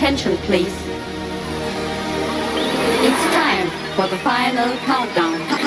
attention, please. It's time for the final countdown.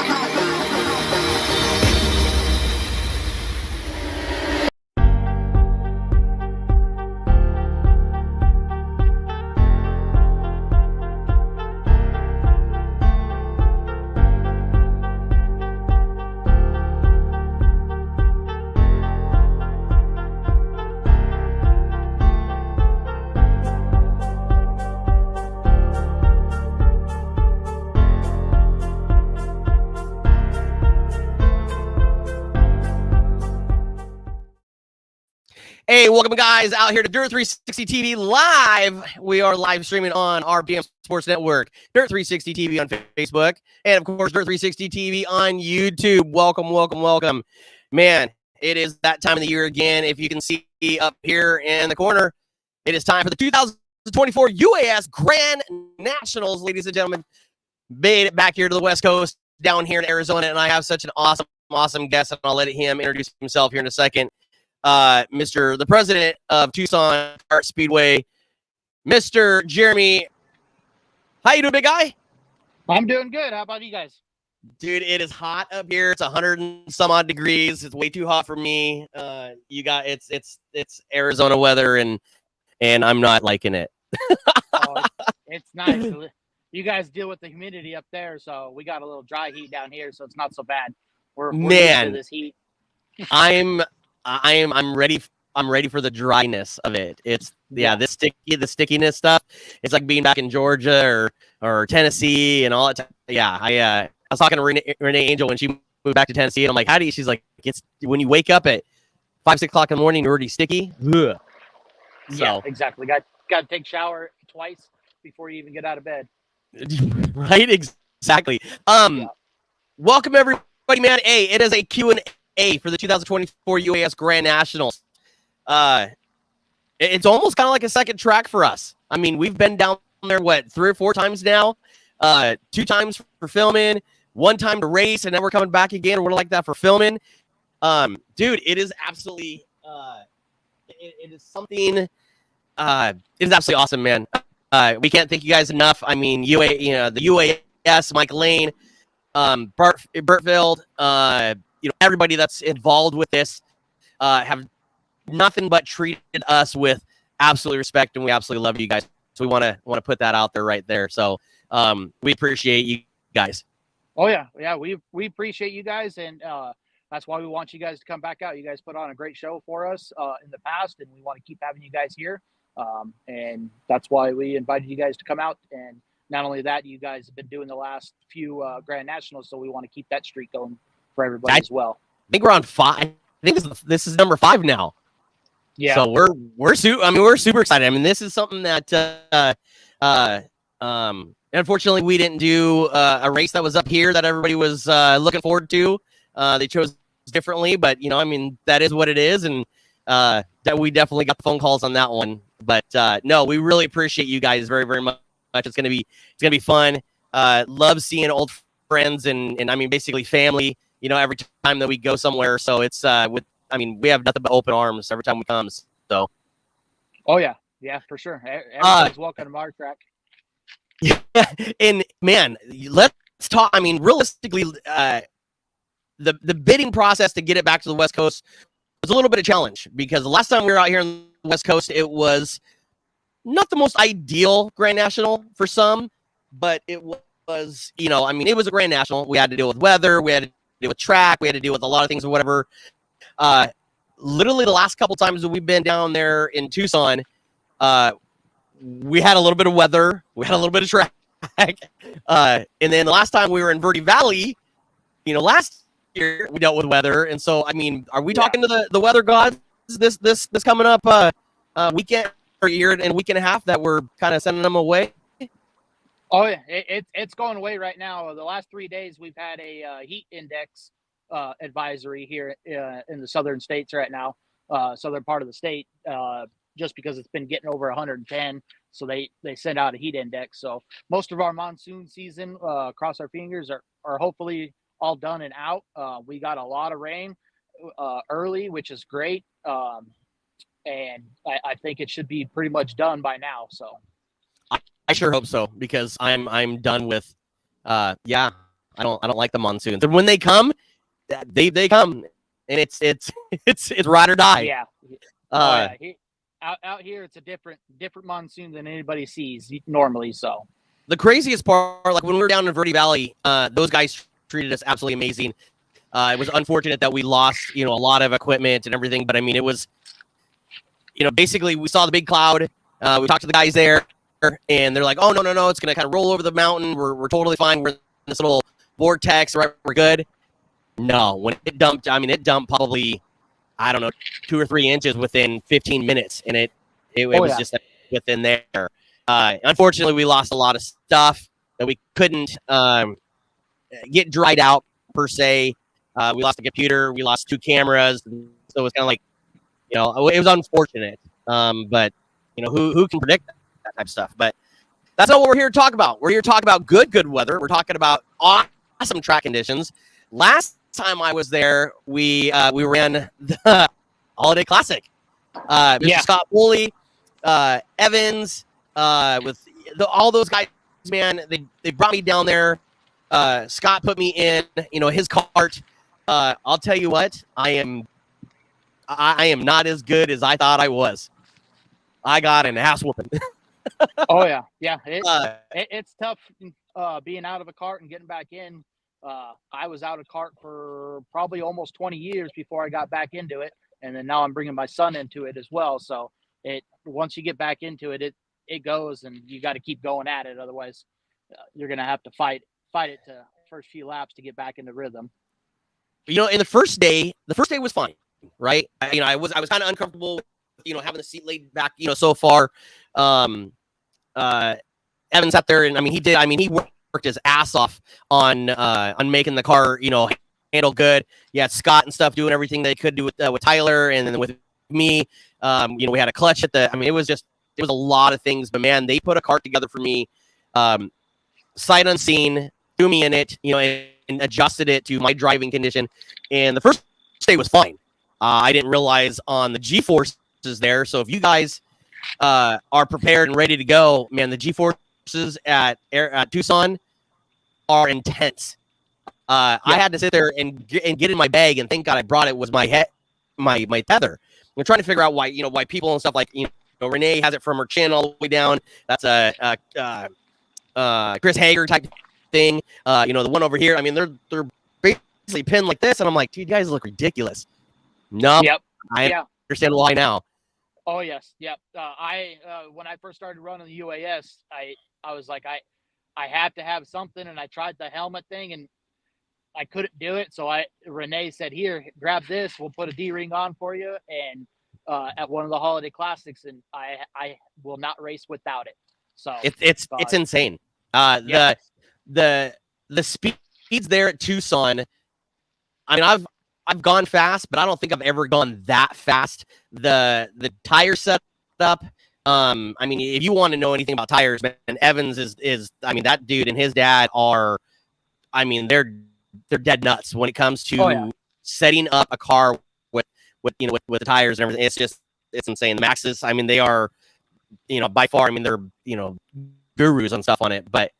Hey, welcome guys out here to Dirt 360 TV Live. We are live streaming on RPM Sports Network, Dirt 360 TV on Facebook, and of course, Dirt 360 TV on YouTube. Welcome, welcome, welcome. Man, it is that time of the year again. If you can see up here in the corner, it is time for the 2024 UAS Grand Nationals, ladies and gentlemen. Made it back here to the West Coast, down here in Arizona, and I have such an awesome guest, and I'll let him introduce himself here in a second. The president of Tucson Kart Speedway, Mr. Jeremy. How you doing, big guy? I'm doing good. How about you guys? Dude, it is hot up here. It's 100 and some odd degrees. It's way too hot for me. It's Arizona weather, and I'm not liking it. It's nice. You guys deal with the humidity up there, so we got a little dry heat down here, so it's not so bad. We're used to this heat. I'm ready. I'm ready for the dryness of it. It's the stickiness stuff. It's like being back in Georgia or Tennessee and all that. I was talking to Renee Angel when she moved back to Tennessee, and I'm like, how do you? She's like, it's when you wake up at 5, 6 o'clock in the morning, you're already sticky. Ugh. Yeah, exactly. Got to take a shower twice before you even get out of bed. Right, exactly. Welcome everybody, man. Hey, it is a Q&A for the 2024 UAS Grand Nationals. It's almost kind of like a second track for us. I mean, we've been down there, 3 or 4 times now? 2 times for filming, 1 time to race, and then we're coming back again. We're like that for filming. Dude, it is absolutely, it is something, it is absolutely awesome, man. We can't thank you guys enough. I mean, the UAS, Mike Lane, Bertfield, everybody that's involved with this have nothing but treated us with absolute respect, and we absolutely love you guys. So we want to put that out there right there. So we appreciate you guys. Oh yeah, we appreciate you guys, and that's why we want you guys to come back out. You guys put on a great show for us in the past, and we want to keep having you guys here. And that's why we invited you guys to come out. And not only that, you guys have been doing the last few Grand Nationals, so we want to keep that streak going for everybody as well. I think we're on 5. I think this is number 5 now. Yeah. So we're super excited. I mean, this is something that unfortunately we didn't do a race that was up here that everybody was looking forward to. They chose differently, but that is what it is, and that we definitely got the phone calls on that one. But no, we really appreciate you guys very, very much. It's gonna be fun. Love seeing old friends and I mean basically family. Every time that we go somewhere. So it's we have nothing but open arms every time we come. So. Oh yeah, for sure. Everybody's welcome to our track. Yeah, and man, let's talk. I mean, realistically, the bidding process to get it back to the West Coast was a little bit of a challenge because the last time we were out here on the West Coast, it was not the most ideal Grand National for some, but it was, it was a Grand National. We had to deal with weather, we had to deal with track, we had to deal with a lot of things or whatever. Literally the last couple times that we've been down there in Tucson, we had a little bit of weather, we had a little bit of track, and then the last time we were in Verde Valley, last year we dealt with weather. And so, I mean, are we talking to the weather gods this coming up weekend or year and a week and a half that we're kind of sending them away? Oh yeah, it's going away right now. The last 3 days we've had a heat index advisory here in the southern states right now, southern part of the state, just because it's been getting over 110. So they send out a heat index. So most of our monsoon season, cross our fingers, are hopefully all done and out. We got a lot of rain early, which is great. And I think it should be pretty much done by now. So I sure hope so, because I'm done with yeah, I don't like the monsoons. And when they come, they come, and it's ride or die. Yeah. Uh, Out here, it's a different monsoon than anybody sees normally. So the craziest part, like when we were down in Verde Valley, those guys treated us absolutely amazing. It was unfortunate that we lost, a lot of equipment and everything, but I mean, it was, basically we saw the big cloud. We talked to the guys there, and they're like, "Oh, no, it's gonna kind of roll over the mountain. We're totally fine. We're in this little vortex, right? We're good." No, when it dumped, it dumped probably, I don't know, 2 or 3 inches within 15 minutes, and it was just within there. Unfortunately, we lost a lot of stuff that we couldn't get dried out per se. We lost a computer, we lost 2 cameras, so it was kind of like, it was unfortunate. But who can predict that type of stuff? But that's not what we're here to talk about. We're here to talk about good weather. We're talking about awesome track conditions. Last time I was there, we ran the Holiday Classic. Mr. Scott Woolley, Evans, with all those guys, man, they brought me down there. Scott put me in, his cart. I'll tell you what, I am not as good as I thought I was. I got an ass whooping. Oh yeah. It's tough being out of a cart and getting back in. I was out of cart for probably almost 20 years before I got back into it, and then now I'm bringing my son into it as well. So once you get back into it, it goes, and you got to keep going at it. Otherwise, you're gonna have to fight it to first few laps to get back into rhythm. In the first day was fine, right? I was kind of uncomfortable, having the seat laid back, so far. Evans up there, and he worked his ass off on making the car, handle good. Yeah, Scott and stuff doing everything they could do with Tyler, and then with me, we had a clutch at it was a lot of things, but man, they put a cart together for me, sight unseen, threw me in it, and adjusted it to my driving condition. And the first day was fine. I didn't realize on the G-forces there. So if you guys are prepared and ready to go, man, the G-forces at Tucson are intense. I had to sit there and get in my bag, and thank God I brought it, was my tether. I'm trying to figure out why people and stuff like, Renee has it from her chin all the way down. That's a Chris Hager type thing. The one over here, they're basically pinned like this, and I'm like, dude, you guys look ridiculous. No, Yep. I understand why now. Oh yes, yep. When I first started running the UAS, I was like, I have to have something, and I tried the helmet thing, and I couldn't do it. So Renee said, "Here, grab this. We'll put a D-ring on for you." And at one of the Holiday Classics, and I will not race without it. So it's insane. The speeds there at Tucson. I've gone fast, but I don't think I've ever gone that fast. The tire setup. If you want to know anything about tires, man, Evans is that dude and his dad are, they're dead nuts when it comes to setting up a car with the tires and everything. It's insane. The Maxes, they are, by far, they're, gurus on stuff on it. But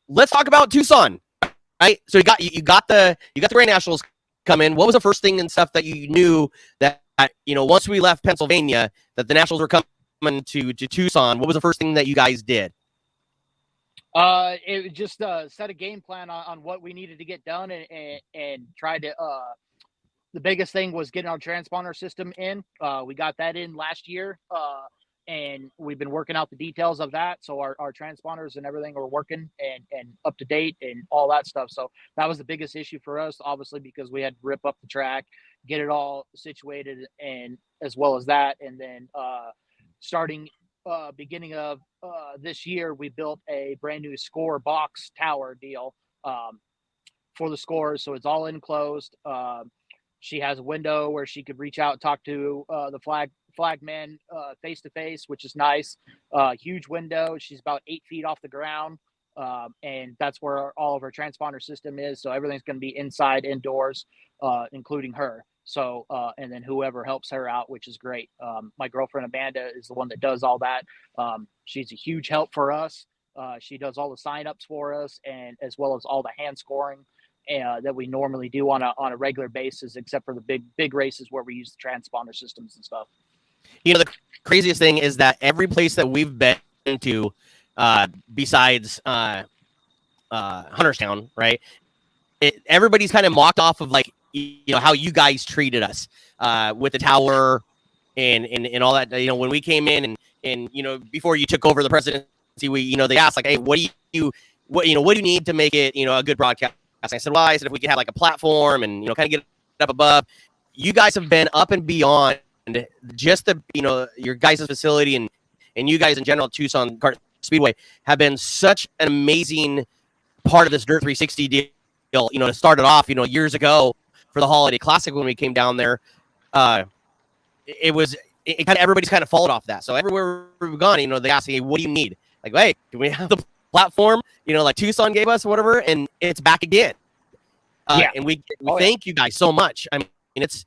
let's talk about Tucson. Right? So you got the Grand Nationals come in. What was the first thing and stuff that you knew that once we left Pennsylvania that the Nationals were coming to Tucson? What was the first thing that you guys did? It was just set a game plan on what we needed to get done, and try to. The biggest thing was getting our transponder system in. We got that in last year, and we've been working out the details of that. So our transponders and everything are working and up to date and all that stuff. So that was the biggest issue for us, obviously, because we had to rip up the track, get it all situated, and as well as that. And then starting beginning of this year, we built a brand new score box tower deal for the scores. So it's all enclosed. She has a window where she could reach out and talk to the flagman face to face, which is nice. Huge window. She's about 8 feet off the ground. and that's where all of our transponder system is. So everything's going to be inside, indoors, including her. So, and then whoever helps her out, which is great. My girlfriend Amanda is the one that does all that. She's a huge help for us. She does all the signups for us, and as well as all the hand scoring that we normally do on a regular basis, except for the big races where we use the transponder systems and stuff. You know, the craziest thing is that every place that we've been to, besides Hunterstown, right? Everybody's kind of mocked off of like, you know, how you guys treated us with the tower and all that. You know, when we came in and you know, before you took over the presidency, they asked like, hey, what do you need to make it, you know, a good broadcast? I said, if we could have like a platform and, you know, kind of get it up above. You guys have been up and beyond just the, you know, your guys' facility and you guys in general, Tucson Kart Speedway, have been such an amazing part of this Dirt 360 deal. You know, to start it off, you know, years ago for the Holiday Classic when we came down there, it kind of everybody's kind of followed off that. So everywhere we've gone, you know, they ask me, what do you need? Like, hey, can we have the platform, you know, like Tucson gave us or whatever, and it's back again. And we thank you guys so much. I mean, it's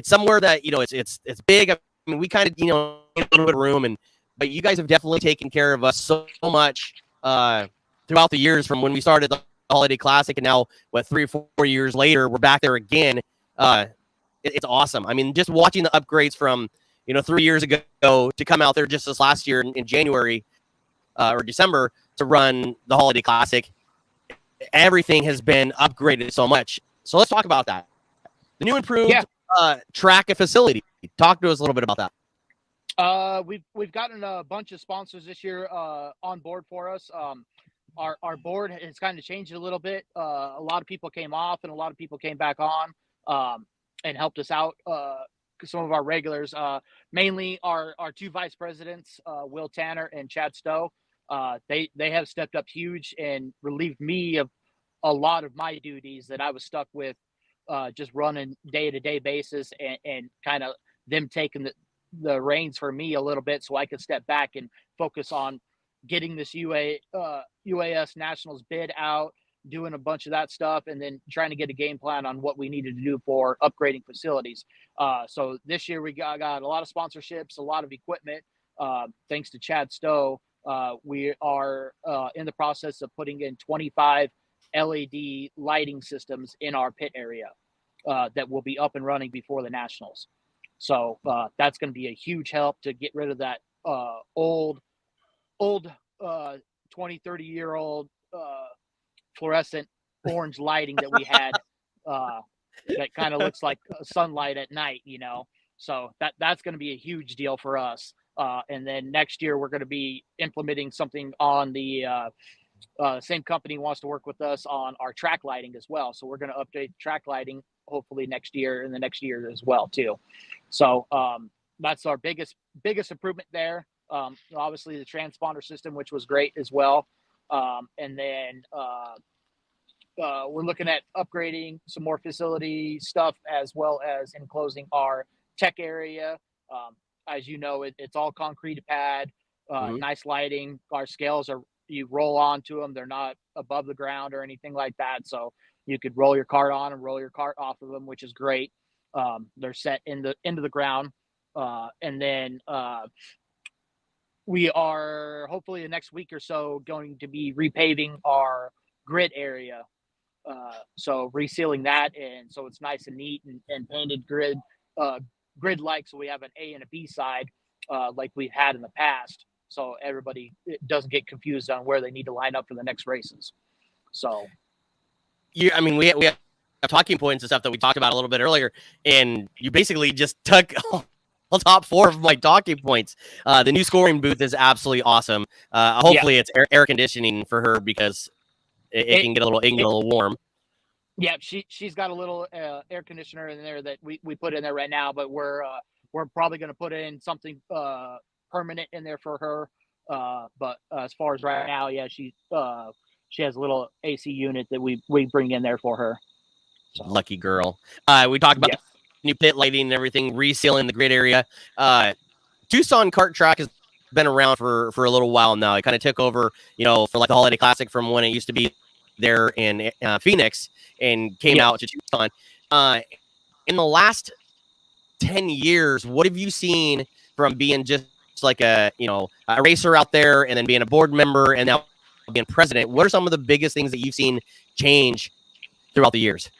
somewhere that, you know, it's big. I mean, we kind of, you know, need a little bit of room, but you guys have definitely taken care of us so much throughout the years from when we started the Holiday Classic, and now 3 or 4 years later, we're back there again. It's awesome. I mean, just watching the upgrades from, you know, 3 years ago to come out there just this last year in January or December to run the Holiday Classic. Everything has been upgraded so much. So let's talk about that. The new improved track and facility. Talk to us a little bit about that. We've gotten a bunch of sponsors this year on board for us. Our board has kind of changed a little bit. A lot of people came off and a lot of people came back on and helped us out. Some of our regulars, mainly our two vice presidents, Will Tanner and Chad Stowe. They have stepped up huge and relieved me of a lot of my duties that I was stuck with, just running day-to-day basis, and kind of them taking the reins for me a little bit so I could step back and focus on getting this UAS Nationals bid out, doing a bunch of that stuff, and then trying to get a game plan on what we needed to do for upgrading facilities. So this year we got a lot of sponsorships, a lot of equipment, thanks to Chad Stowe. We are in the process of putting in 25 LED lighting systems in our pit area that will be up and running before the Nationals. So that's going to be a huge help to get rid of that old 20, 30-year-old fluorescent orange lighting that we had that kind of looks like sunlight at night, you know. So that's going to be a huge deal for us. And then next year we're going to be implementing something on the same company wants to work with us on our track lighting as well. So we're going to update track lighting hopefully next year and the next year as well too. So that's our biggest improvement there. Obviously the transponder system, which was great as well. And then we're looking at upgrading some more facility stuff, as well as enclosing our tech area. As you know, it's all concrete pad, nice lighting. Our scales you roll onto them. They're not above the ground or anything like that. So you could roll your cart on and roll your cart off of them, which is great. They're set into the ground. And then we are hopefully the next week or so going to be repaving our grid area. So resealing that, and so it's nice and neat and painted grid-like, so we have an A and a B side like we've had in the past, so everybody doesn't get confused on where they need to line up for the next races. So I mean, we have talking points and stuff that we talked about a little bit earlier, and you basically just took top 4 of my talking points. The new scoring booth is absolutely awesome. Hopefully it's air conditioning for her, because it can get a little warm. Yeah, she's got a little air conditioner in there that we put in there right now, but we're probably going to put in something permanent in there for her. But as far as right now, yeah, she has a little AC unit that we bring in there for her. So. Lucky girl. We talked about the new pit lighting and everything, resealing the grid area. Tucson Kart Track has been around for a little while now. It kind of took over, for like the Holiday Classic from when it used to be there in Phoenix and came out to Tucson. In the last 10 years, what have you seen from being just like a racer out there and then being a board member and now being president? What are some of the biggest things that you've seen change throughout the years?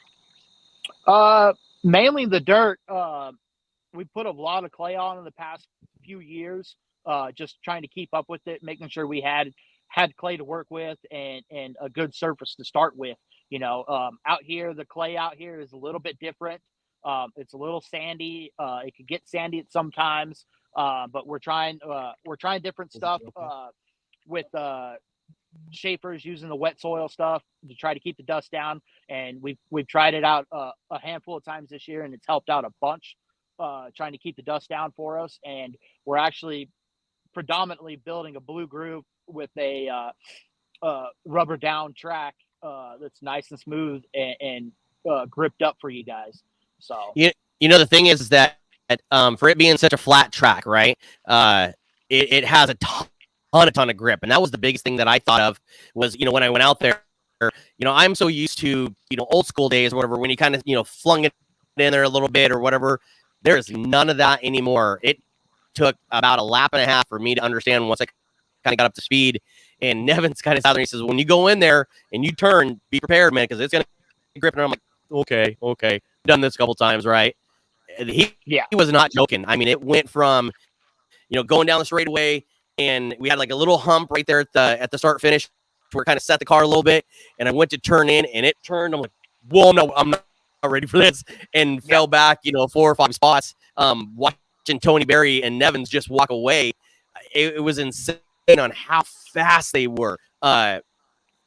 Mainly the dirt. We put a lot of clay on in the past few years, just trying to keep up with it, making sure we had clay to work with and a good surface to start with. Out here, the clay out here is a little bit different. It's a little sandy. It could get sandy at sometimes, but we're trying different stuff with shapers, using the wet soil stuff to try to keep the dust down. And we've tried it out a handful of times this year, and it's helped out a bunch, trying to keep the dust down for us. And we're actually predominantly building a blue groove with a rubber down track that's nice and smooth and gripped up for you guys. So the thing is that for it being such a flat track, right? It has a ton of grip, and that was the biggest thing that I thought of was when I went out there. I'm so used to old school days or whatever when you kind of flung it in there a little bit or whatever. There's none of that anymore. It took about a lap and a half for me to understand once I kind of got up to speed. And Nevin's kind of southern. He says, when you go in there and you turn, be prepared, man, because it's going to grip. And I'm like, okay. Done this a couple times, right? And he was not joking. I mean, it went from, going down the straightaway, and we had like a little hump right there at the start finish where it kind of set the car a little bit. And I went to turn in, and it turned. I'm like, whoa, no, I'm not ready for this. And fell back, 4 or 5 spots. Watching Tony Berry and Nevins just walk away. It was insane on how fast they were. The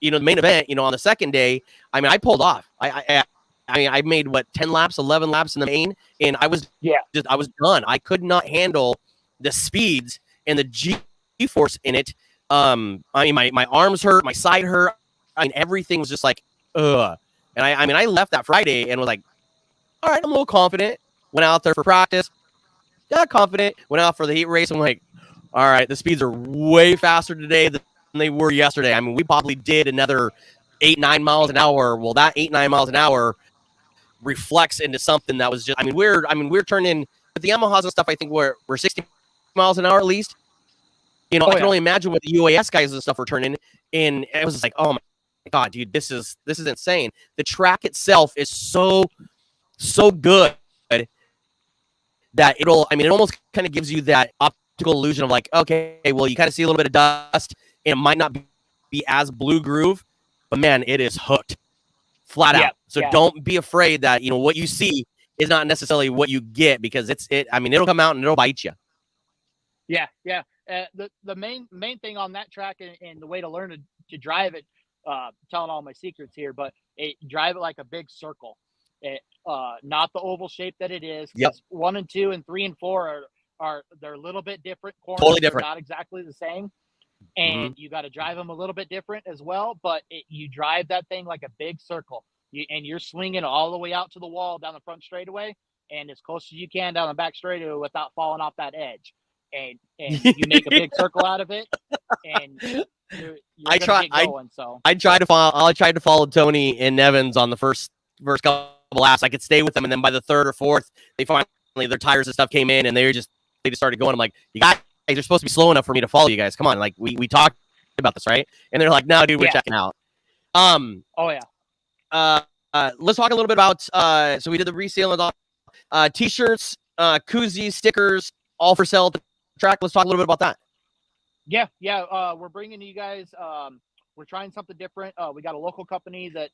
main event, on the second day, I mean, I pulled off. I made 10 laps, 11 laps in the main, and I was done. I could not handle the speeds and the G-force in it. I mean, my arms hurt, my side hurt. I mean, everything was just like, ugh. And I left that Friday and was like, all right, I'm a little confident. Went out there for practice. Got confident. Went out for the heat race. I'm like, all right, the speeds are way faster today than they were yesterday. I mean, we probably did another 8-9 miles an hour. Well, that 8-9 miles an hour reflects into something that was just, we're turning with the Yamahas and stuff. I think we're 60 miles an hour at least. I can only imagine what the UAS guys and stuff were turning. And it was just like, oh my God, dude, this is insane. The track itself is so good that it almost kind of gives you that optical illusion of like, okay, well, you kind of see a little bit of dust and it might not be as blue groove, but man, it is hooked flat out. So don't be afraid that, what you see is not necessarily what you get, because it'll come out and it'll bite you. Yeah. The main thing on that track and the way to learn to drive it, telling all my secrets here, but drive it like a big circle. Not the oval shape that it is. Yep. 1 and 2 and 3 and 4 they're a little bit different corners. Totally different. They're not exactly the same. And you got to drive them a little bit different as well. But you drive that thing like a big circle. You're swinging all the way out to the wall down the front straightaway and as close as you can down the back straightaway without falling off that edge. And you make a big circle out of it, and you're I tried to follow Tony and Nevins on the first couple laps. I could stay with them, and then by the third or fourth, they finally their tires and stuff came in, and they just started going. I'm like, you guys are supposed to be slow enough for me to follow you guys. Come on, like we talked about this, right? And they're like, no, dude, we're checking out. Let's talk a little bit about so we did the resale of t-shirts, koozies, stickers, all for sale at the track. Let's talk a little bit about that. We're bringing you guys, we're trying something different. We got a local company that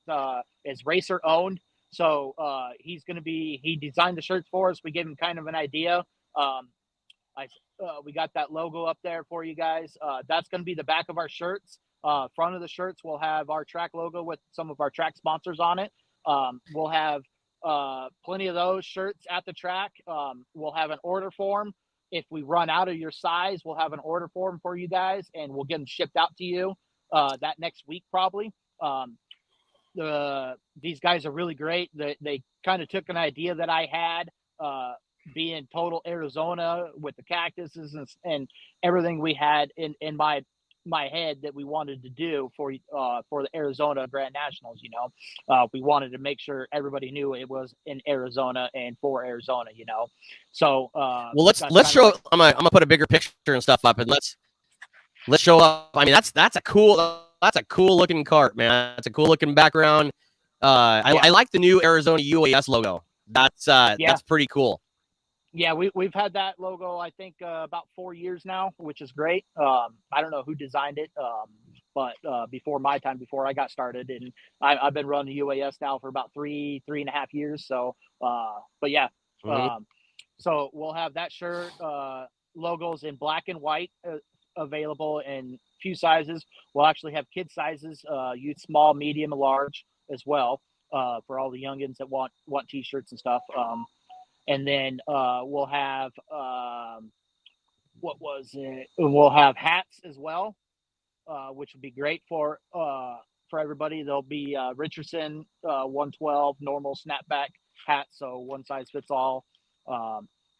is racer owned, so he designed the shirts for us. We gave him kind of an idea. We got that logo up there for you guys. That's going to be the back of our shirts. Front of the shirts we'll have our track logo with some of our track sponsors on it. We'll have plenty of those shirts at the track. We'll have an order form. If we run out of your size, we'll have an order form for you guys, and we'll get them shipped out to you that next week probably. These guys are really great. They kind of took an idea that I had being total Arizona with the cactuses and everything we had in my head that we wanted to do for the Arizona Grand Nationals. We wanted to make sure everybody knew it was in Arizona and for Arizona. So Well, let's kind of show. like I'm gonna put a bigger picture and stuff up, and let's show up. I mean, that's a cool looking cart, man. That's a cool looking background. I like the new Arizona UAS logo. That's pretty cool. Yeah, we've had that logo, I think, about 4 years now, which is great. I don't know who designed it, but before my time, before I got started, and I've been running UAS now for about three and a half years. So, but yeah, Mhm. so we'll have that shirt, logos in black and white, available in few sizes. We'll actually have kid sizes, youth small, medium, and large as well, for all the youngins that want t-shirts and stuff. And then we'll have what was it? We'll have hats as well, which would be great for everybody. There'll be Richardson 112 normal snapback hat, so one size fits all,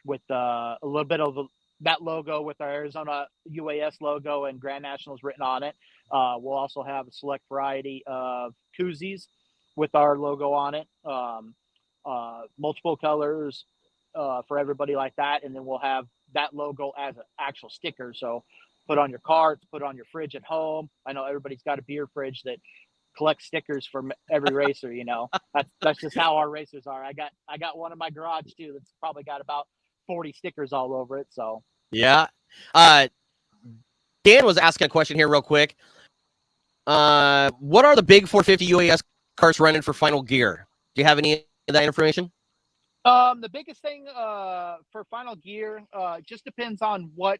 with a little bit of that logo with our Arizona UAS logo and Grand Nationals written on it. We'll also have a select variety of koozies with our logo on it, multiple colors, for everybody like that. And then we'll have that logo as an actual sticker. So put on your carts, put on your fridge at home. I know everybody's got a beer fridge that collects stickers from every racer. That's just how our racers are. I got one in my garage too that's probably got about 40 stickers all over it. So Yeah. Dan was asking a question here real quick. What are the big 450 UAS carts running for final gear? Do you have any of that information? the biggest thing for final gear just depends on what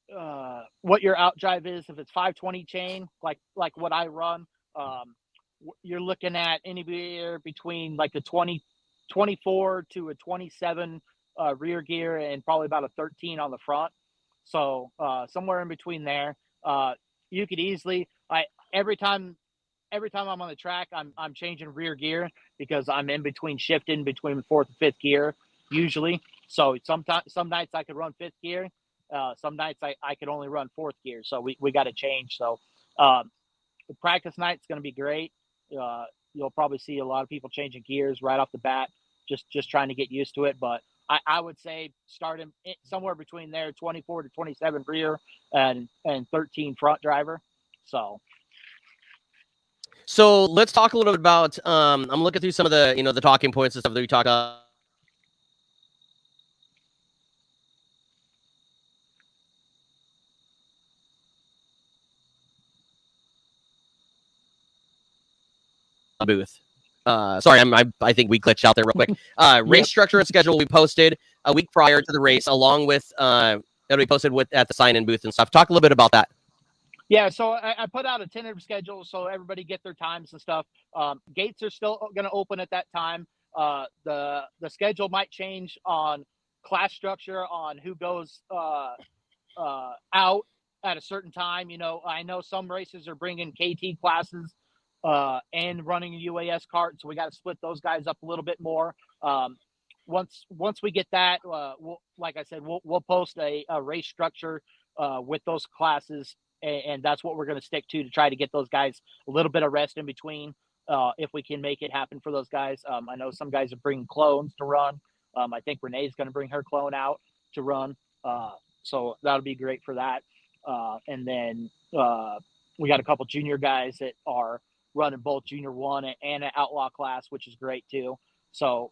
your out drive is. If it's 520 chain, like what I run, you're looking at anywhere between like a 24 to a 27 rear gear and probably about a 13 on the front. So somewhere in between there. You could easily every time I'm on the track, I'm changing rear gear because I'm in between shifting between fourth and fifth gear usually. So some nights I could run fifth gear. Some nights I could only run fourth gear. So we got to change. So the practice night's going to be great. You'll probably see a lot of people changing gears right off the bat, just trying to get used to it. But I would say starting somewhere between there, 24 to 27 rear and 13 front driver. So let's talk a little bit about. I'm looking through some of the the talking points and stuff that we talk about. Booth. Sorry, I think we glitched out there real quick. Race structure and schedule we posted a week prior to the race, along with it'll be posted at the sign-in booth and stuff. Talk a little bit about that. Yeah, so I put out a tentative schedule so everybody get their times and stuff. Gates are still going to open at that time. The schedule might change on class structure, on who goes out at a certain time. I know some races are bringing KT classes and running a UAS cart, so we got to split those guys up a little bit more. Once we get that, like I said, we'll post a race structure with those classes, and that's what we're going to stick to try to get those guys a little bit of rest in between, if we can make it happen for those guys. I know some guys are bringing clones to run. I think Renee's going to bring her clone out to run, so that'll be great for that. And then we got a couple junior guys that are running both junior one and an outlaw class, which is great too. So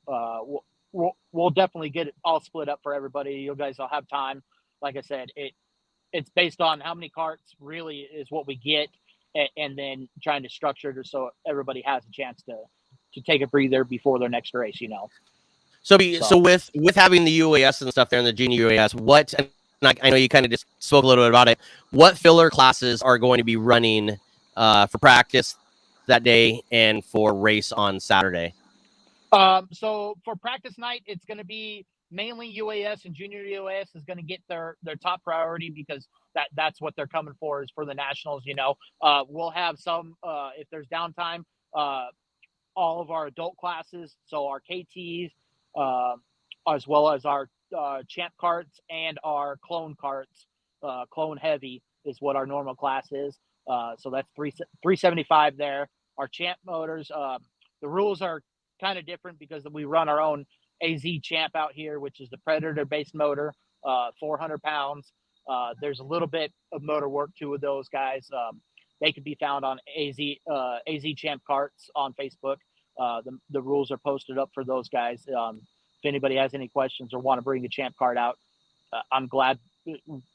we'll definitely get it all split up for everybody. You guys will have time. Like I said, it's based on how many carts really is what we get, and then trying to structure it so everybody has a chance to take a breather before their next race. So with having the UAS and stuff there in the junior UAS, what, and I know you kind of just spoke a little bit about it, what filler classes are going to be running for practice that day and for race on Saturday? So for practice night, it's going to be mainly UAS, and junior UAS is going to get their top priority because that's what they're coming for, is for the nationals. We'll have some, if there's downtime, all of our adult classes, so our KTs, as well as our champ carts and our clone carts. Clone heavy is what our normal class is. So that's 375 there. Our champ motors, the rules are kind of different because we run our own AZ champ out here, which is the Predator based motor, 400 pounds. There's a little bit of motor work too with those guys. They can be found on AZ Champ Carts on Facebook. The rules are posted up for those guys. If anybody has any questions or want to bring a champ cart out, I'm glad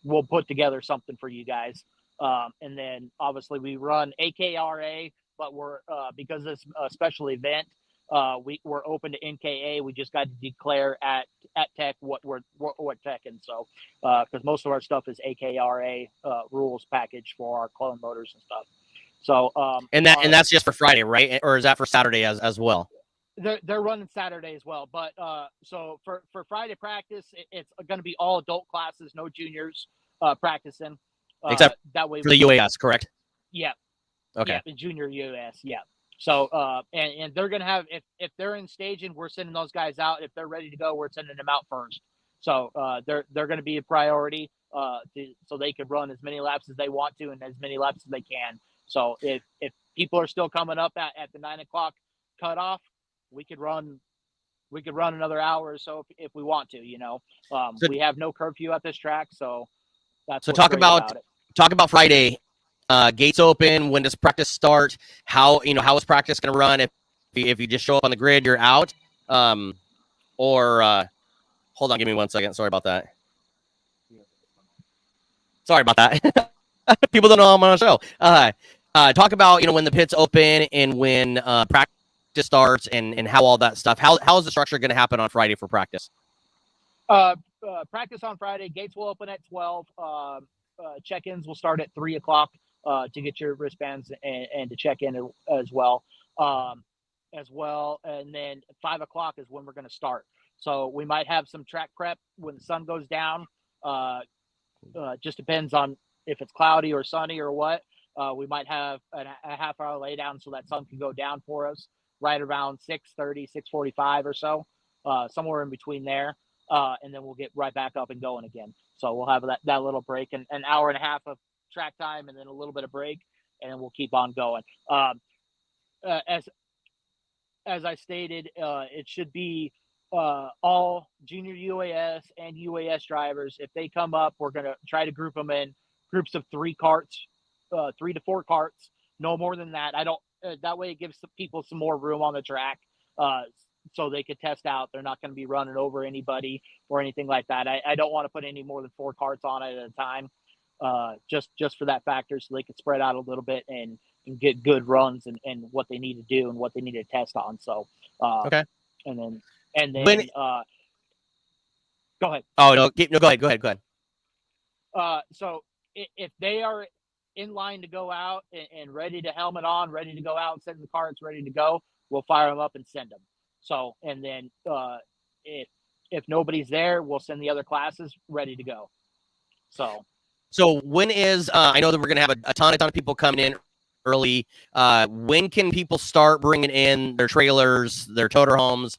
we'll put together something for you guys. And then obviously we run AKRA, but we're because it's a special event, we're open to NKA. We just got to declare at Tech what Tech, and so because most of our stuff is AKRA rules package for our clone motors and stuff. So and that's just for Friday, right? Or is that for Saturday as well? They're running Saturday as well, but so for Friday practice, it's going to be all adult classes, no juniors practicing. Except that way for the UAS, correct? Yeah. Okay. Yeah, the junior UAS. Yeah. So and they're going to have if they're in staging, we're sending those guys out. If they're ready to go, we're sending them out first. So they're going to be a priority so they could run as many laps as they want to and as many laps as they can. So if people are still coming up at the 9 o'clock cutoff, we could run another hour or so if we want to, we have no curfew at this track. So that's so talk about Friday, gates open. When does practice start? How is practice going to run? If you just show up on the grid, you're out. Or hold on, give me 1 second. Sorry about that. People don't know I'm on a show. Talk about, when the pits open and when practice starts and how all that stuff. How is the structure going to happen on Friday for practice? Practice on Friday. Gates will open at 12. Check-ins will start at 3 o'clock to get your wristbands and to check in as well. And then 5 o'clock is when we're going to start. So we might have some track prep when the sun goes down. Just depends on if it's cloudy or sunny or what. We might have a half hour lay down so that sun can go down for us right around 6:30, 6:45 or so, somewhere in between there. And then we'll get right back up and going again. So we'll have that little break and an hour and a half of track time and then a little bit of break, and then we'll keep on going. As I stated, it should be all junior UAS and UAS drivers. If they come up, we're going to try to group them in groups of 3 carts, 3 to 4 carts, no more than that. That way it gives people some more room on the track. So they could test out. They're not going to be running over anybody or anything like that. I don't want to put any more than 4 carts on it at a time, just for that factor, so they can spread out a little bit and get good runs and what they need to do and what they need to test on. So, okay. And then go ahead. Oh, no, go ahead. So if they are in line to go out and ready to helmet on, ready to go out and send the carts ready to go, we'll fire them up and send them. So, and then if nobody's there, we'll send the other classes ready to go. So when is I know that we're going to have a ton of people coming in early. When can people start bringing in their trailers, their toter homes?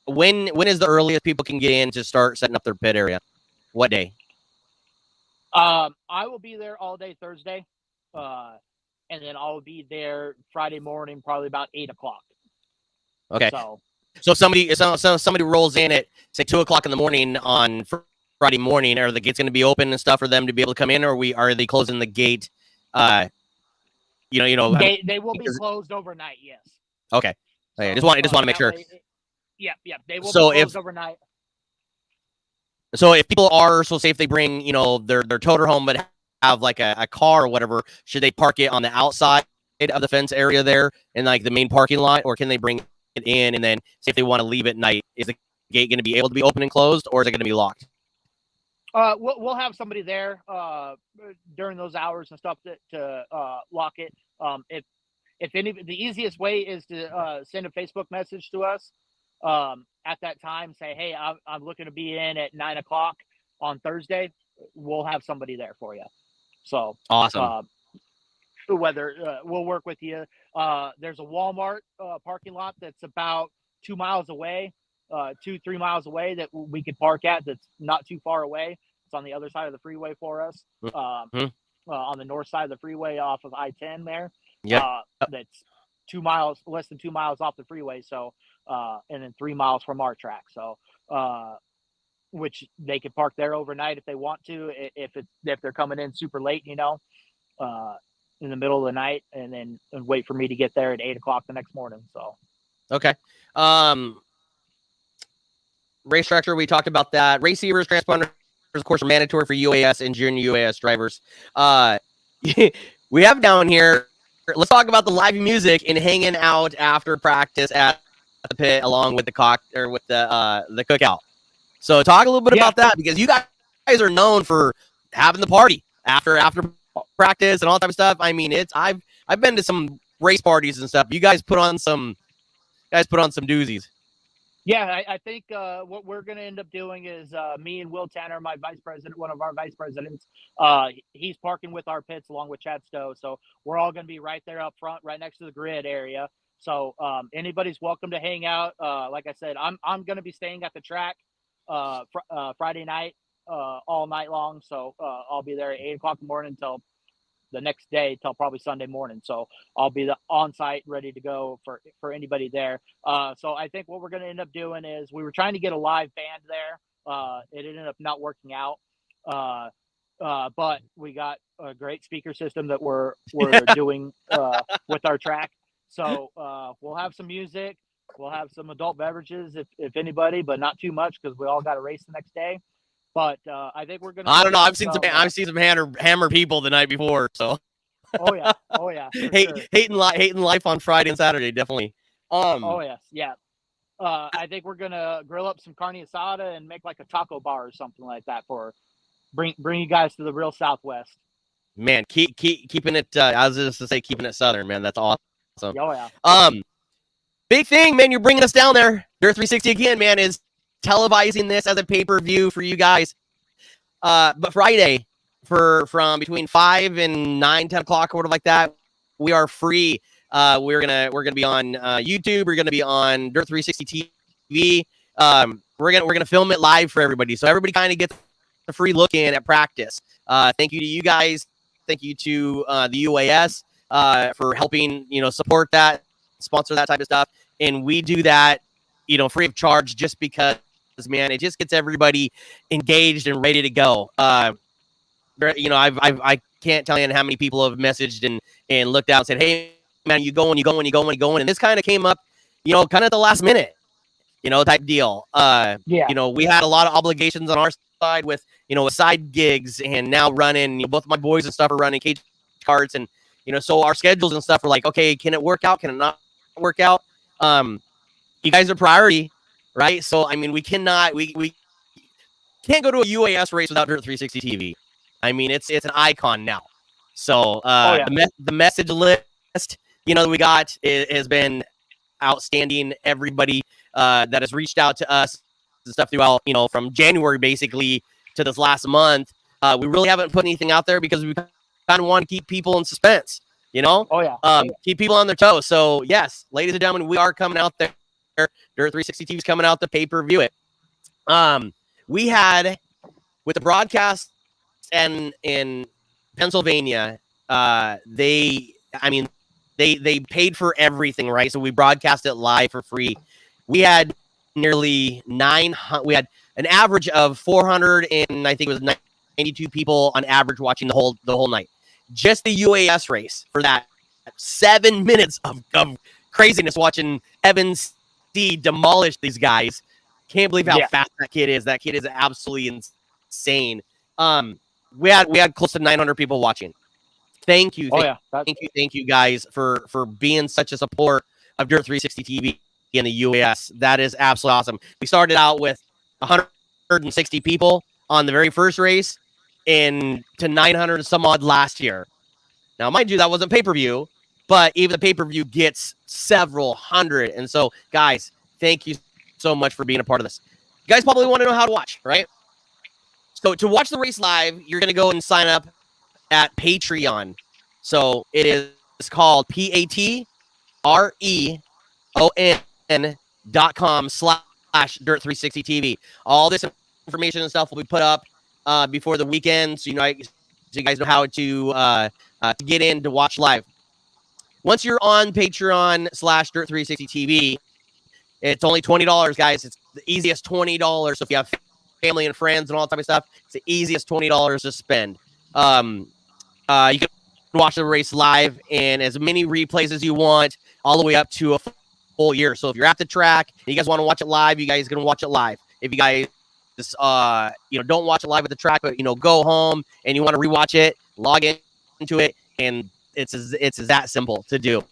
When is the earliest people can get in to start setting up their pit area? What day? I will be there all day Thursday, and then I'll be there Friday morning, probably about 8 o'clock. Okay. So somebody rolls in at say 2 o'clock in the morning on Friday morning. Are the gates going to be open and stuff for them to be able to come in, or are they closing the gate? They will be closed overnight. Yes. Okay. So, just want to make sure. Yeah. They will be closed overnight. So if people are, say if they bring, their toter home, but have like a car or whatever, should they park it on the outside of the fence area there in like the main parking lot, or can they bring it in and then say if they want to leave at night, is the gate going to be able to be open and closed, or is it going to be locked? We'll have somebody there during those hours and stuff to lock it. The easiest way is to send a Facebook message to us at that time. Say, hey, I'm looking to be in at 9 o'clock on Thursday. We'll have somebody there for you. So awesome. Whether we'll work with you. There's a Walmart parking lot that's about 2 miles away. 2-3 miles away that we could park at. That's not too far away. It's on the other side of the freeway for us. On the north side of the freeway off of I-10 there. Yeah. That's 2 miles, less than 2 miles off the freeway. So, and then 3 miles from our track. So, which they could park there overnight if they want to, if they're coming in super late, in the middle of the night, and wait for me to get there at 8 o'clock the next morning. So, okay. Race structure, we talked about that. Receivers, transponders, of course, are mandatory for UAS and junior UAS drivers. We have down here, let's talk about the live music and hanging out after practice at the pit along with the cookout. So talk a little bit about that, because you guys are known for having the party after practice and all that type of stuff. I mean, I've been to some race parties and stuff. You guys put on some doozies. Yeah, I think what we're going to end up doing is me and Will Tanner, my vice president, one of our vice presidents, he's parking with our pits along with Chad Stowe. So we're all going to be right there up front, right next to the grid area. So anybody's welcome to hang out. Like I said, I'm going to be staying at the track Friday night, all night long. So I'll be there at 8 o'clock in the morning until the next day, till probably Sunday morning. So I'll be on site, ready to go for anybody there. So I think what we're going to end up doing is, we were trying to get a live band there. It ended up not working out. But we got a great speaker system that we're doing with our track. So we'll have some music. We'll have some adult beverages if anybody, but not too much, because we all got to race the next day. But I think we're gonna. I don't know. I've seen some hammer people the night before. So. Oh yeah. Hating life on Friday and Saturday, definitely. Oh yes, yeah. I think we're gonna grill up some carne asada and make like a taco bar or something like that for bring you guys to the real Southwest. Man, keeping it. I was just to say, keeping it Southern, man. That's awesome. Oh yeah. Big thing, man. You're bringing us down there. Dirt 360 again, man, is televising this as a pay-per-view for you guys. But Friday, from between 5 and 9, 10 o'clock or whatever like that, we are free. We're gonna be on YouTube. We're gonna be on Dirt 360 TV. We're gonna film it live for everybody, so everybody kind of gets a free look in at practice. Thank you to you guys. Thank you to the UAS for helping support that, sponsor that type of stuff, and we do that free of charge, just because, man, it just gets everybody engaged and ready to go. I can't tell you how many people have messaged and looked out and said, hey, man, you going? And this kind of came up, kind of at the last minute, type deal. We had a lot of obligations on our side with, with side gigs, and now running, both my boys and stuff are running cage carts, and, so our schedules and stuff are like, okay, can it work out? Can it not work out? You guys are priority, right? So, I mean, we can't go to a UAS race without Dirt 360 TV. I mean, it's an icon now. So the message list, that we got has been outstanding. Everybody that has reached out to us and stuff throughout, from January basically to this last month, we really haven't put anything out there because we kind of want to keep people in suspense. Keep people on their toes. So yes, ladies and gentlemen, we are coming out there. Dirt 360 TV is coming out, the pay-per-view it. We had, with the broadcast and in Pennsylvania, they paid for everything, right? So we broadcast it live for free. We had nearly 900. We had an average of 400, and I think it was 92 people on average watching the whole night. Just the UAS race for that 7 minutes of craziness, watching Evans demolish these guys. Can't believe how fast that kid is. That kid is absolutely insane. We had close to 900 people watching. Thank you. Thank you guys for being such a support of Dirt 360 TV and the UAS. That is absolutely awesome. We started out with 160 people on the very first race, and to 900 and some odd last year. Now, mind you, that wasn't pay-per-view, but even the pay-per-view gets several hundred. And so, guys, thank you so much for being a part of this. You guys probably want to know how to watch, right? So to watch the race live, you're going to go and sign up at Patreon. So it is called patreon.com/, Dirt360 TV. All this information and stuff will be put up before the weekend, so so you guys know how to get in to watch live. Once you're on Patreon/Dirt360 TV, it's only $20, guys. It's the easiest $20. So if you have family and friends and all that type of stuff, it's the easiest $20 to spend. You can watch the race live and as many replays as you want, all the way up to a full year. So if you're at the track, and you guys want to watch it live, you guys can watch it live. If you guys don't watch it live at the track, but go home and you want to rewatch it, log into it, and it's that simple to do.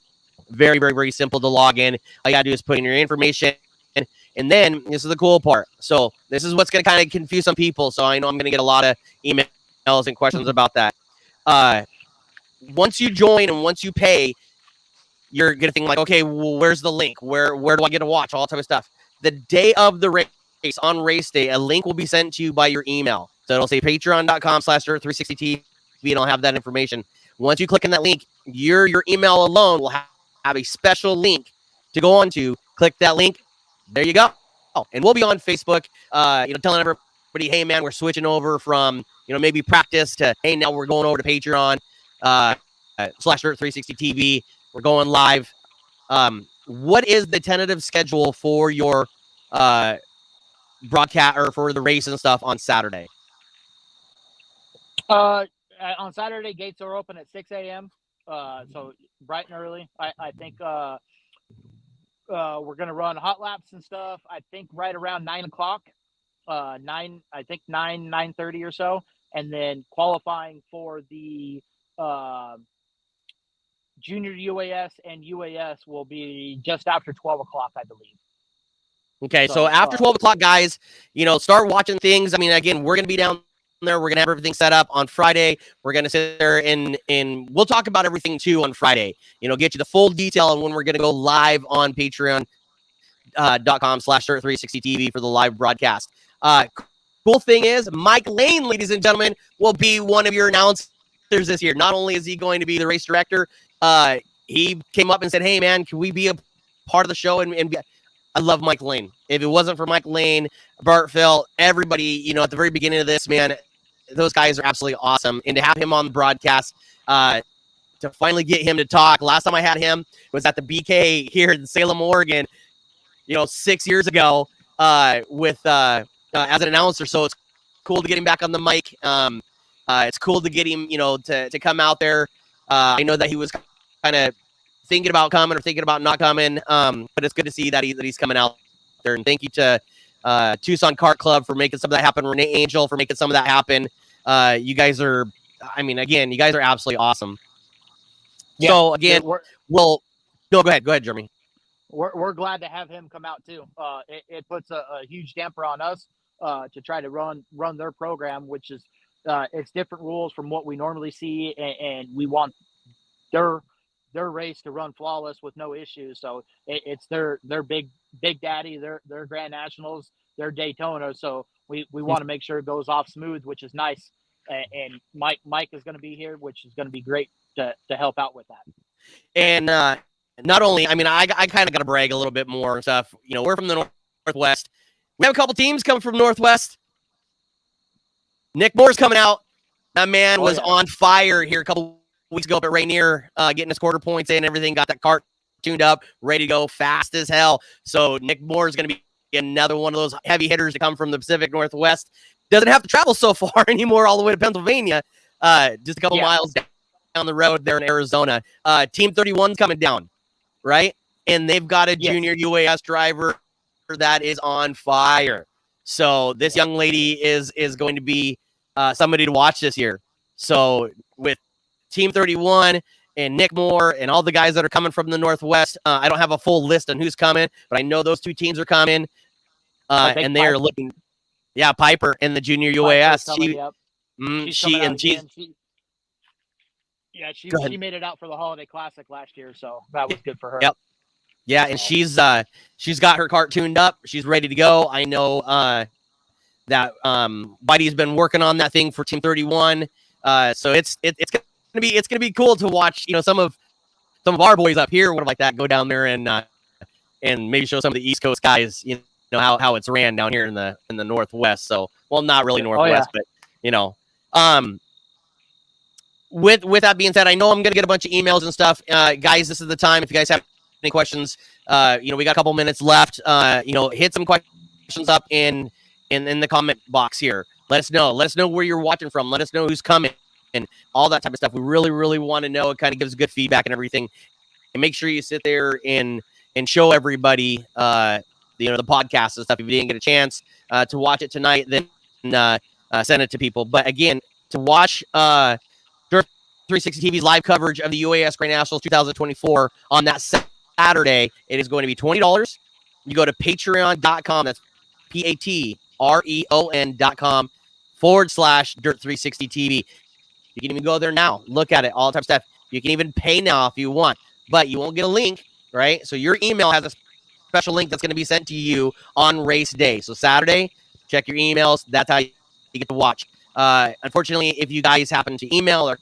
Very, very, very simple to log in. All you gotta do is put in your information, and then this is the cool part. So this is what's gonna kind of confuse some people. So I know I'm gonna get a lot of emails and questions about that. Once you join and once you pay, you're gonna think like, okay, well, where's the link? Where do I get to watch? All that type of stuff. The day of the race, on race day, a link will be sent to you by your email. So it'll say patreon.com/Dirt360TV, and I'll have that information. Once you click on that link, your email alone will have a special link to go on to. Click that link. There you go. And we'll be on Facebook, telling everybody, hey, man, we're switching over from, maybe practice to, hey, now we're going over to Patreon /Dirt360 TV. We're going live. What is the tentative schedule for your broadcast or for the race and stuff on Saturday? On Saturday, gates are open at 6 a.m. So bright and early. I think we're going to run hot laps and stuff. I think right around 9 o'clock, 9:30 or so. And then qualifying for the junior UAS and UAS will be just after 12 o'clock, I believe. Okay, so after 12 o'clock, guys, start watching things. I mean, again, we're going to be down there. We're going to have everything set up on Friday. We're going to sit there and we'll talk about everything too on Friday. Get you the full detail on when we're going to go live on patreon.com/Dirt360TV for the live broadcast. Cool thing is, Mike Lane, ladies and gentlemen, will be one of your announcers this year. Not only is he going to be the race director, he came up and said, hey, man, can we be a part of the show? And I love Mike Lane. If it wasn't for Mike Lane, Bart Phil, everybody, at the very beginning of this, man, those guys are absolutely awesome. And to have him on the broadcast, to finally get him to talk. Last time I had him was at the BK here in Salem, Oregon, 6 years ago with as an announcer. So it's cool to get him back on the mic. It's cool to get him, to come out there. I know that he was kind of thinking about coming or thinking about not coming, but it's good to see that he's coming out there. And thank you to Tucson Kart Club for making some of that happen. Renee Angel for making some of that happen. You guys are, you guys are absolutely awesome. Yeah, so again, go ahead, Jeremy. We're glad to have him come out too. It puts a huge damper on us to try to run their program, which is it's different rules from what we normally see, and we want their race to run flawless with no issues. So it's their big daddy, their Grand Nationals, their Daytona. So we want to make sure it goes off smooth, which is nice. And Mike is going to be here, which is going to be great to help out with that. And not only, I kind of got to brag a little bit more and stuff. We're from the Northwest. We have a couple teams coming from Northwest. Nick Moore's coming out. That man was on fire here a couple weeks ago up at Rainier, getting his quarter points in, everything, got that cart tuned up, ready to go, fast as hell. So Nick Moore is going to be another one of those heavy hitters to come from the Pacific Northwest. Doesn't have to travel so far anymore, all the way to Pennsylvania. Just a couple miles down the road there in Arizona. Team 31's coming down, right? And they've got a junior UAS driver that is on fire. So this young lady is going to be somebody to watch this year. So with Team 31 and Nick Moore and all the guys that are coming from the Northwest, I don't have a full list on who's coming, but I know those two teams are coming. And they are looking, Piper and the junior UAS. She made it out for the Holiday Classic last year, so that was good for her. Yep. Yeah, and she's got her cart tuned up. She's ready to go. I know that Whitey's been working on that thing for Team 31. So it's gonna be cool to watch. Some of our boys up here, like that, go down there and maybe show some of the East Coast guys, how it's ran down here in the Northwest. So, well, not really Northwest, but with that being said, I know I'm going to get a bunch of emails and stuff. Guys, this is the time. If you guys have any questions, we got a couple minutes left. Hit some questions up in the comment box here. Let us know. Let us know where you're watching from. Let us know who's coming and all that type of stuff. We really, really want to know. It kind of gives good feedback and everything. And make sure you sit there and show everybody, the podcast and stuff. If you didn't get a chance to watch it tonight, then send it to people. But again, to watch 360 TV's live coverage of the UAS Grand Nationals 2024 on that Saturday, it is going to be $20. You go to patreon.com. That's patreon.com/Dirt360TV. You can even go there now. Look at it, all type of stuff. You can even pay now if you want, but you won't get a link, right? So your email has a special link that's going to be sent to you on race day. So Saturday, check your emails. That's how you get to watch. Unfortunately, if you guys happen to email or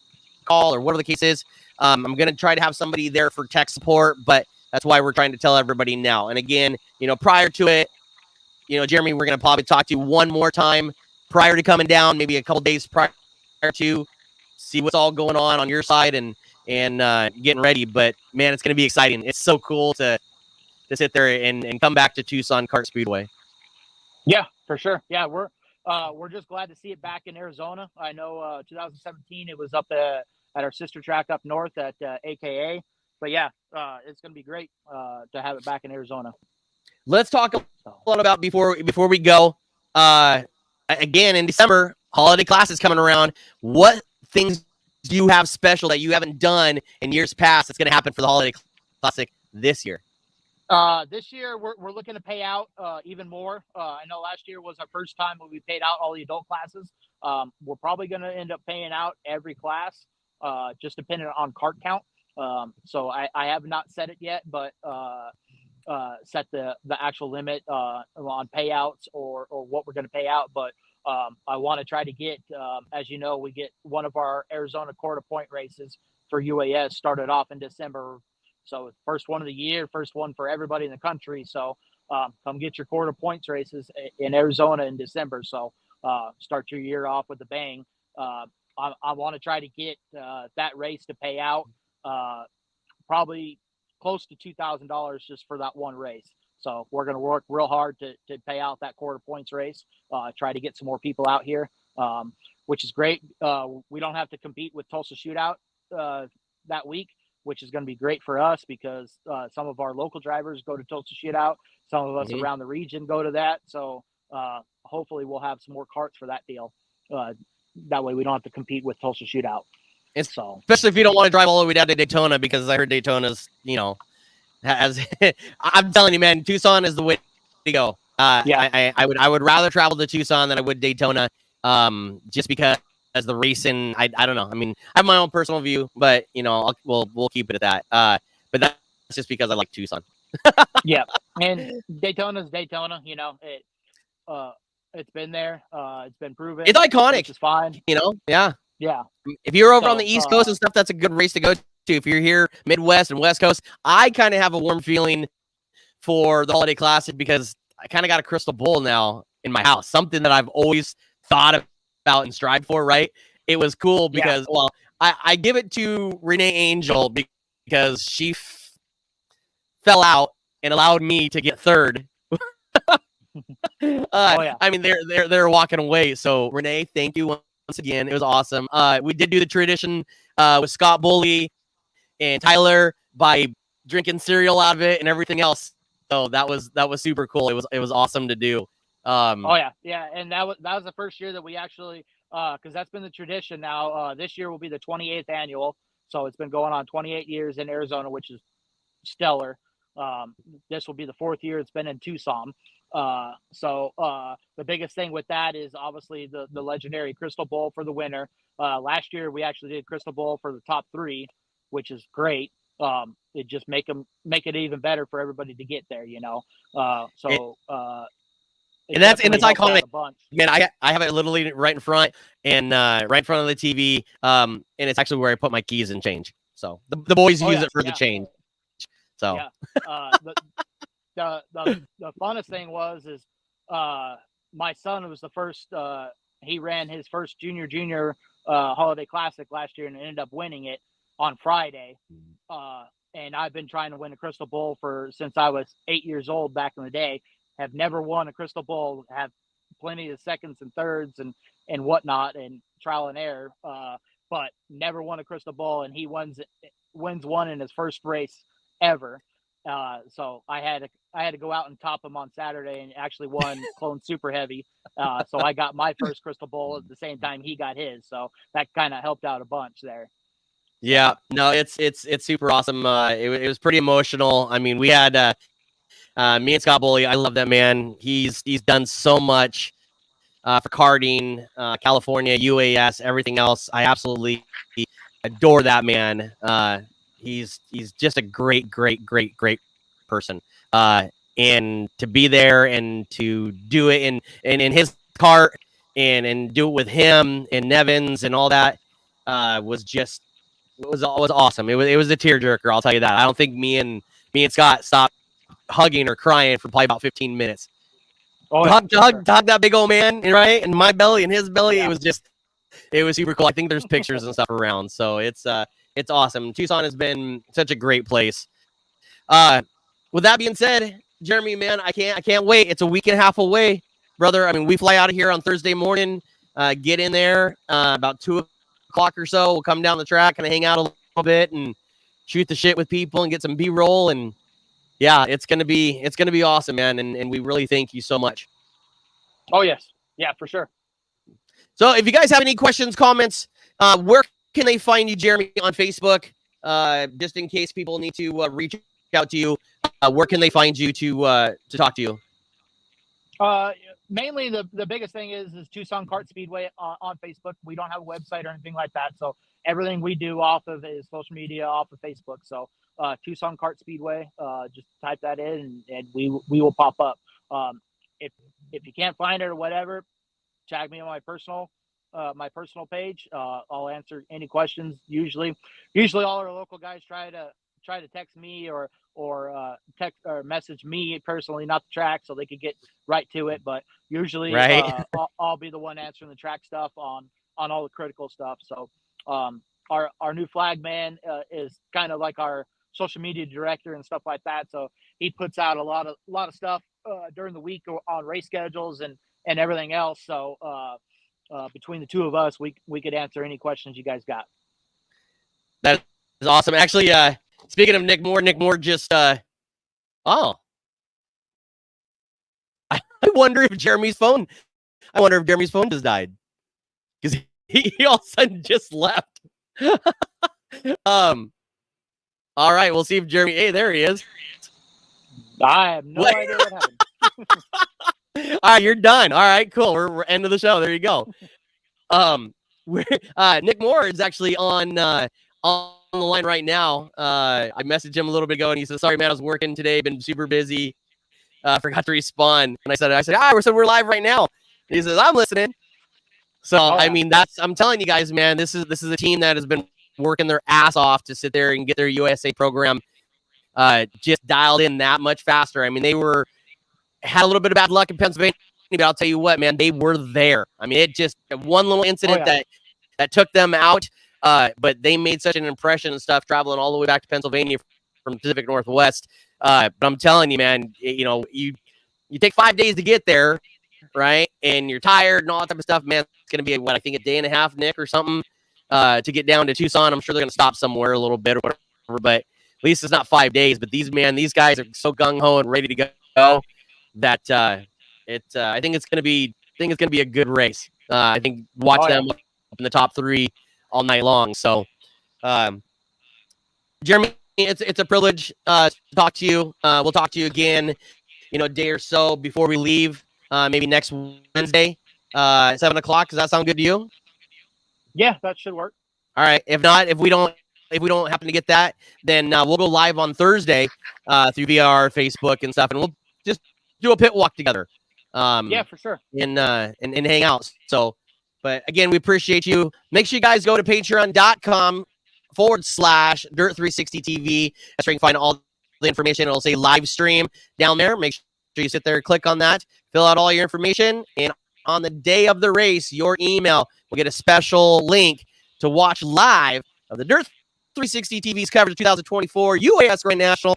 call or whatever the case is, I'm going to try to have somebody there for tech support, but that's why we're trying to tell everybody now. And again, prior to it, Jeremy, we're going to probably talk to you one more time prior to coming down, maybe a couple days prior to see what's all going on your side and getting ready. But man, it's going to be exciting. It's so cool to sit there and come back to Tucson Kart Speedway. Yeah, for sure. Yeah, we're just glad to see it back in Arizona. I know 2017 it was up at our sister track up north at AKA. But yeah, it's going to be great to have it back in Arizona. Let's talk a lot about before we go. Again, in December, holiday class is coming around. What things do you have special that you haven't done in years past that's going to happen for the holiday classic this year? This year, we're looking to pay out even more. I know last year was our first time when we paid out all the adult classes. We're probably going to end up paying out every class, just depending on cart count. So I have not set it yet, but set the actual limit on payouts or what we're going to pay out. But I want to try to get, as you know, we get one of our Arizona quarter point races for UAS started off in December. So first one of the year, first one for everybody in the country. So come get your quarter points races in Arizona in December. So start your year off with a bang. I want to try to get that race to pay out probably close to $2,000 just for that one race. So we're going to work real hard to pay out that quarter points race, try to get some more people out here, which is great. We don't have to compete with Tulsa Shootout that week, which is going to be great for us because some of our local drivers go to Tulsa Shootout. Some of us around the region go to that. So hopefully we'll have some more carts for that deal. That way we don't have to compete with Tulsa Shootout. Especially if you don't want to drive all the way down to Daytona, because I heard Daytona's, has I'm telling you, man, Tucson is the way to go. I would rather travel to Tucson than I would Daytona, just because the racing, I don't know. I mean, I have my own personal view, but we'll keep it at that. But that's just because I like Tucson. Yeah, and Daytona's Daytona. It's been there. It's been proven. It's iconic. It's fine. Yeah. Yeah. If you're over on the East Coast and stuff, that's a good race to go to. If you're here Midwest and West Coast, I kind of have a warm feeling for the Holiday Classic because I kind of got a crystal ball now in my house, something that I've always thought about and strived for, right? It was cool because, I give it to Renee Angel because she fell out and allowed me to get third. I mean, they're walking away. So Renee, thank you once again. It was awesome. We did do the tradition with Scott Bully and Tyler by drinking cereal out of it and everything else. So that was super cool. It was awesome to do. And that was the first year that we actually because that's been the tradition now. This year will be the 28th annual, so it's been going on 28 years in Arizona, which is stellar. This will be the 4th year it's been in Tucson. So the biggest thing with that is obviously the legendary Crystal Bowl for the winner. Last year we actually did Crystal Bowl for the top 3, which is great. It just make it even better for everybody to get there, and it's iconic. Man, I have it literally right in front and right in front of the TV. And it's actually where I put my keys and change. So the boys use it for the change. So the funnest thing is my son was the first. He ran his first junior holiday classic last year and ended up winning it on Friday. And I've been trying to win a crystal bull since I was 8 years old back in the day. Have never won a crystal bull. Have plenty of seconds and thirds and whatnot and trial and error. But never won a crystal bull, and he wins one in his first race ever. So I had to go out and top him on Saturday, and actually won Clone Super Heavy. So I got my first crystal bull at the same time he got his. So that kind of helped out a bunch there. Yeah, no, it's super awesome. It was pretty emotional. I mean, we had me and Scott Bully. I love that man. He's done so much for karting, California, UAS, everything else. I absolutely adore that man. He's just a great person. And to be there and to do it in his cart and do it with him and Nevins and all that was awesome. It was a tearjerker, I'll tell you that. I don't think me and Scott stopped hugging or crying for probably about 15 minutes. Hug that big old man, right? And my belly and his belly. Yeah. It was super cool. I think there's pictures and stuff around. So it's awesome. Tucson has been such a great place. With that being said, Jeremy, man, I can't wait. It's a week and a half away, brother. I mean, we fly out of here on Thursday morning, get in there about 2 o'clock or so. We'll come down the track and hang out a little bit and shoot the shit with people and get some B-roll. And yeah, it's gonna be awesome, man. And we really thank you so much. Oh yes, yeah, for sure. So if you guys have any questions, comments, where can they find you, Jeremy, on Facebook? Just in case people need to reach out to you, where can they find you to talk to you? Mainly the biggest thing is Tucson Kart Speedway on Facebook. We don't have a website or anything like that, so everything we do off of is social media, off of Facebook. So Tucson Kart Speedway, just type that in and we will pop up. If you can't find it or whatever, tag me on my personal page. I'll answer any questions. Usually all our local guys try to text me or text or message me personally, not the track, so they could get right to it. But usually, right. I'll be the one answering the track stuff on all the critical stuff. So our new flag man is kind of like our social media director and stuff like that. So he puts out a lot of stuff during the week on race schedules and everything else. So between the two of us, we could answer any questions you guys got. That is awesome. Actually, speaking of Nick Moore just I wonder if Jeremy's phone just died because he all of a sudden just left. All right, we'll see if Jeremy. Hey, there he is. I have no idea what happened. All right, you're done. All right, cool. We're end of the show. There you go. Nick Moore is actually on the line right now. I messaged him a little bit ago, and he said, "Sorry, man, I was working today. Been super busy. Forgot to respond." And I said, we're live right now." And he says, "I'm listening." So I mean, I'm telling you guys, man, this is a team that has been working their ass off to sit there and get their USA program just dialed in that much faster. I mean, they had a little bit of bad luck in Pennsylvania, but I'll tell you what, man, they were there. I mean, it just one little incident that took them out, but they made such an impression and stuff traveling all the way back to Pennsylvania from Pacific Northwest. But I'm telling you, man, you take 5 days to get there, right? And you're tired and all that type of stuff, man. It's going to be I think a day and a half, Nick, or something to get down to Tucson. I'm sure they're going to stop somewhere a little bit or whatever, but at least it's not 5 days. But these guys are so gung-ho and ready to go that I think it's going to be a good race. I think watch them up in the top 3 all night long. So, Jeremy, it's a privilege to talk to you. We'll talk to you again, a day or so before we leave. Maybe next Wednesday, 7 o'clock. Does that sound good to you? Yeah, that should work. All right. If not, if we don't happen to get that, then we'll go live on Thursday through via our Facebook and stuff, and we'll just do a pit walk together. Yeah, for sure. And hang out. So, but again, we appreciate you. Make sure you guys go to patreon.com/Dirt360TV. That's where you can find all the information. It'll say live stream down there. Make sure you sit there, click on that, fill out all your information, and on the day of the race, your email will get a special link to watch live of the Dirt 360 TV's coverage of 2024 UAS Grand National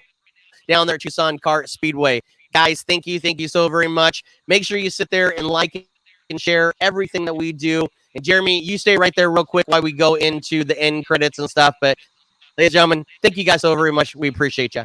down there at Tucson Kart Speedway. Guys, thank you so very much. Make sure you sit there and like and share everything that we do. And Jeremy, you stay right there real quick while we go into the end credits and stuff. But ladies and gentlemen, thank you guys so very much. We appreciate you.